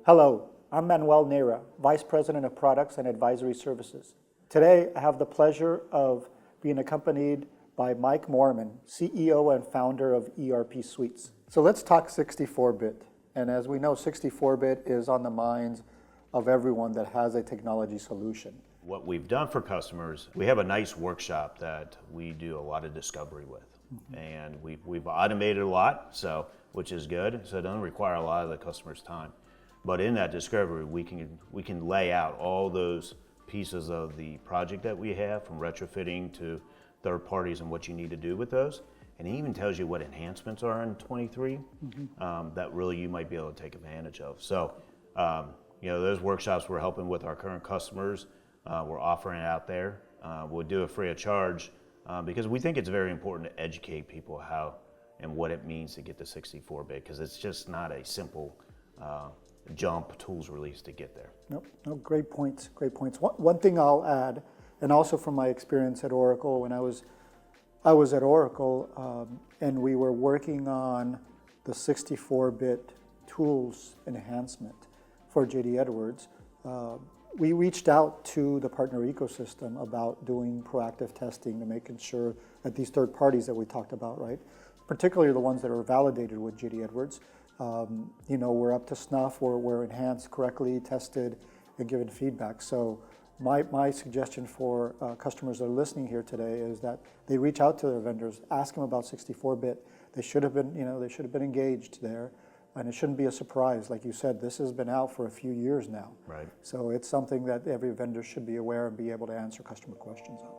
Hello, I'm Manuel Neira, Vice President of Products and Advisory Services. Today, I have the pleasure of being accompanied by Mike Moorman, CEO and founder of ERP Suites. So let's talk 64-bit. And as we know, 64-bit is on the minds of everyone that has a technology solution. What we've done for customers, we have a nice workshop that we do a lot of discovery with. And we've automated a lot, which is good, so it doesn't require a lot of the customer's time. But in that discovery, we can lay out all those pieces of the project that we have, from retrofitting to third parties and what you need to do with those. And it even tells you what enhancements are in 23 that really you might be able to take advantage of. So, those workshops we're helping with our current customers, we're offering it out there. We'll do it free of charge because we think it's very important to educate people how and what it means to get the 64-bit, because it's just not a simple jump tools release to get there. No, great points, great points. One thing I'll add, and also from my experience at Oracle, when I was at Oracle and we were working on the 64-bit tools enhancement for JD Edwards, we reached out to the partner ecosystem about doing proactive testing to making sure that these third parties that we talked about, right, particularly the ones that are validated with JD Edwards, we're up to snuff, we're enhanced correctly, tested, and given feedback. So my suggestion for customers that are listening here today is that they reach out to their vendors, ask them about 64-bit. They should have been, engaged there, and it shouldn't be a surprise. Like you said, this has been out for a few years now. Right. So it's something that every vendor should be aware and be able to answer customer questions on.